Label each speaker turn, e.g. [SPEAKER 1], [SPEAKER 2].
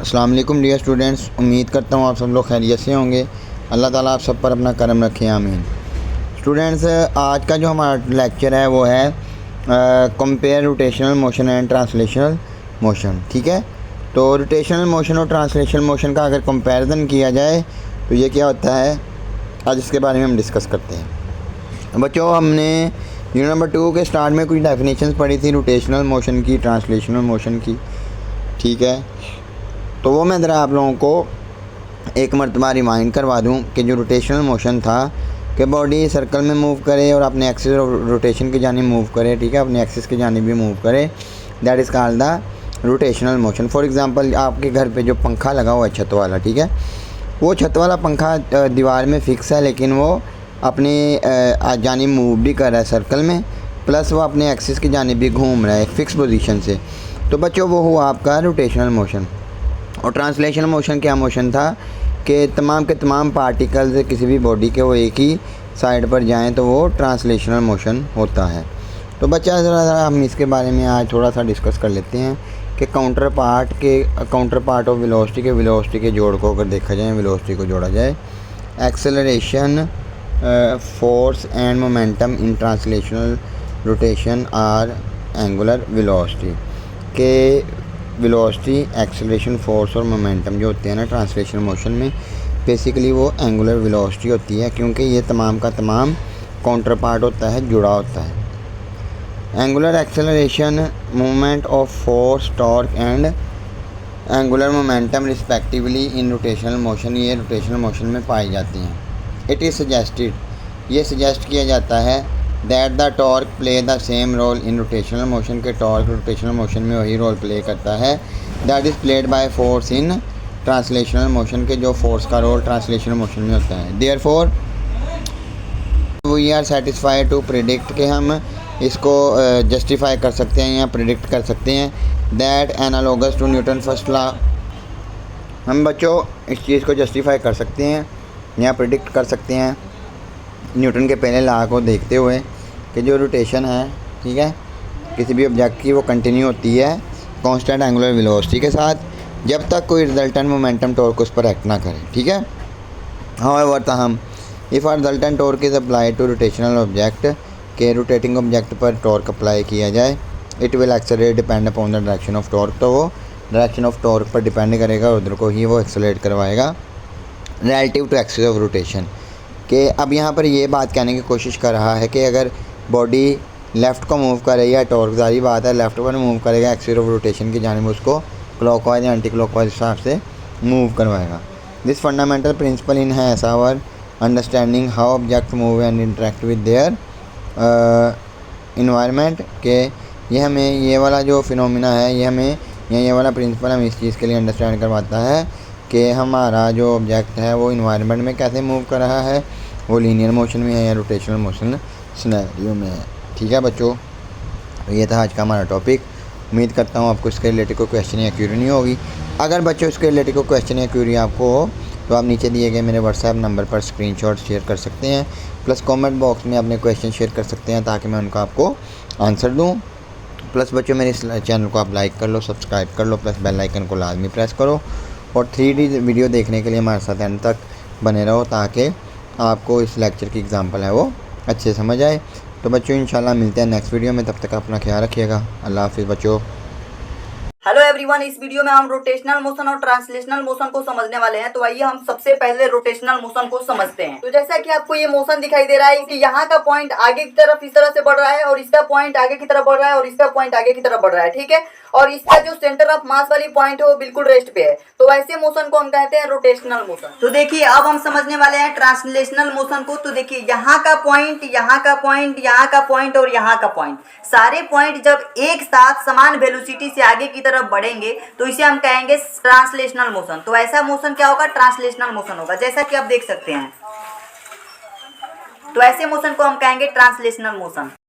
[SPEAKER 1] अस्सलाम वालेकुम dear students, उम्मीद करता हूँ आप सब लोग खैरियत से होंगे। अल्लाह ताला आप सब पर अपना करम रखे, आमीन। स्टूडेंट्स, आज का जो हमारा लेक्चर है वो है compare rotational motion and translational motion. ठीक है, तो रोटेशनल मोशन और ट्रांसलेशनल मोशन का अगर कंपैरिजन किया जाए तो ये क्या होता है, आज इसके बारे में हम डिस्कस करते हैं। बच्चों, हमने यूनिट नंबर 2 के स्टार्ट में कुछ डेफिनेशंस पढ़ी थी रोटेशनल मोशन की, ट्रांसलेशनल मोशन की। ठीक है, तो वो मैं ज़रा आप लोगों को एक मरतबा रिमाइंड करवा दूं कि जो रोटेशनल मोशन था कि बॉडी सर्कल में मूव करे और अपने एक्सिस रोटेशन की जानिब मूव करे। ठीक है, अपने एक्सिस की जानिब भी मूव करे, that is called the rotational motion. For example, आपके घर पे जो पंखा लगा हुआ है छत वाला, ठीक है, वो छत वाला पंखा दीवार में फ़िक्स है, लेकिन वो अपनी जानिब मूव भी कर रहा है सर्कल में, प्लस वो अपने एक्सिस की जानिब भी घूम रहा है एक फ़िक्स पोजीशन से। तो बच्चों, वो हुआ आपका रोटेशनल मोशन। और ट्रांसलेशनल मोशन क्या मोशन था कि तमाम के तमाम पार्टिकल्स किसी भी बॉडी के वो एक ही साइड पर जाएं, तो वो ट्रांसलेशनल मोशन होता है। तो बच्चा ज़रा हम इसके बारे में आज थोड़ा सा डिस्कस कर लेते हैं कि काउंटर पार्ट ऑफ वेलोसिटी के जोड़ को अगर देखा जाए, वेलोसिटी को जोड़ा जाए, acceleration, force and momentum in translational rotation are angular velocity के वेलोसिटी, एक्सेलरेशन, फोर्स और मोमेंटम जो होते हैं ना ट्रांसलेशनल मोशन में, बेसिकली वो एंगुलर वेलोसिटी होती है, क्योंकि ये तमाम का तमाम काउंटर पार्ट होता है, जुड़ा होता है। Angular acceleration, movement of force, torque and angular momentum respectively in rotational motion, ये रोटेशनल मोशन में पाई जाती हैं। इट इज़ सजेस्टेड, ये सजेस्ट किया जाता है that the torque play the same role in rotational motion, के टॉर्क रोटेशनल मोशन में वही रोल प्ले करता है that is played by force in translational motion, के जो फोर्स का रोल ट्रांसलेशनल मोशन में होता है। Therefore we are satisfied to predict, के हम इसको जस्टिफाई कर सकते हैं या प्रिडिक्ट कर सकते हैं that analogous to Newton first law, हम बच्चों इस चीज़ को जस्टिफाई कर सकते हैं या प्रिडिक्ट कर सकते हैं न्यूटन के पहले लॉ को देखते हुए कि जो रोटेशन है, ठीक है, किसी भी ऑब्जेक्ट की, वो कंटिन्यू होती है कांस्टेंट एंगुलर वेलोसिटी के साथ, जब तक कोई रिजल्टेंट मोमेंटम टॉर्क उस पर एक्ट ना करे। ठीक है, हाउएवर ताहम if our resultant torque is apply to rotational object, के रोटेटिंग ऑब्जेक्ट पर टॉर्क अप्लाई किया जाए, it will accelerate depend upon the direction of torque, तो वो डायरेक्शन ऑफ टॉर्क पर डिपेंड करेगा, उधर को ही वो एक्सेलरेट करवाएगा relative to axis of rotation. कि अब यहाँ पर ये बात कहने की कोशिश कर रहा है कि अगर बॉडी लेफ़्ट को मूव करे या टॉर्क, जारी बात है लेफ़्ट पर मूव करेगा, एक्सिस ऑफ रोटेशन की जानिब उसको क्लॉकवाइज या एंटी क्लॉकवाइज हिसाब से मूव करवाएगा। This fundamental principle in has our understanding how object move and interact with their environment, के ये हमें ये वाला जो फिनोमिना है, ये हमें ये वाला प्रिंसिपल हमें इस चीज़ के लिए अंडरस्टैंड करवाता है कि हमारा जो ऑब्जेक्ट है वो इन्वायरमेंट में कैसे मूव कर रहा है, वो लीनियर मोशन में है या रोटेशनल मोशन सिनेरियो में है। ठीक है बच्चों, तो ये था आज का हमारा टॉपिक। उम्मीद करता हूँ आपको इसके रिलेटेड कोई क्वेश्चन या क्यूरी नहीं होगी। अगर बच्चों इसके रिलेटेड कोई क्वेश्चन या क्यूरी आपको हो तो आप नीचे दिए गए मेरे व्हाट्सएप नंबर पर स्क्रीनशॉट शेयर कर सकते हैं, प्लस कमेंट बॉक्स में अपने क्वेश्चन शेयर कर सकते हैं ताकि मैं उनका आपको आंसर दूँ। प्लस बच्चों, मेरे इस चैनल को आप लाइक कर लो, सब्सक्राइब कर लो, प्लस बेल आइकन को लाजमी प्रेस करो, और 3D वीडियो देखने के लिए हमारे साथ एंड तक बने रहो ताकि आपको इस लेक्चर की एग्जांपल है वो अच्छे समझ आए। तो बच्चों, इंशाल्लाह मिलते हैं नेक्स्ट वीडियो में, तब तक अपना ख्याल रखिएगा। अल्लाह हाफिज़ बच्चों।
[SPEAKER 2] हेलो एवरीवन, इस वीडियो में हम रोटेशनल मोशन और ट्रांसलेशनल मोशन को समझने वाले हैं। तो आइए हम सबसे पहले रोटेशनल मोशन को समझते हैं। तो जैसा कि आपको ये मोशन दिखाई दे रहा है कि यहाँ का पॉइंट आगे की तरफ इस तरह से बढ़ रहा है, और इसका पॉइंट आगे की तरफ बढ़ रहा है, और इसका पॉइंट आगे की तरफ बढ़ रहा है। ठीक है, और इसका जो सेंटर ऑफ मास वाली पॉइंट है वो बिल्कुल रेस्ट पे है। तो ऐसे मोशन को हम कहते हैं रोटेशनल मोशन। तो देखिए, अब हम समझने वाले हैं ट्रांसलेशनल मोशन को। तो देखिए, यहाँ का पॉइंट, यहाँ का पॉइंट, यहाँ का पॉइंट और यहाँ का पॉइंट, सारे पॉइंट जब एक साथ समान वेलोसिटी से आगे की तरफ बढ़ेंगे तो इसे हम कहेंगे ट्रांसलेशनल मोशन। तो ऐसा मोशन क्या होगा? ट्रांसलेशनल मोशन होगा, जैसा कि आप देख सकते हैं। तो ऐसे मोशन को हम कहेंगे ट्रांसलेशनल मोशन।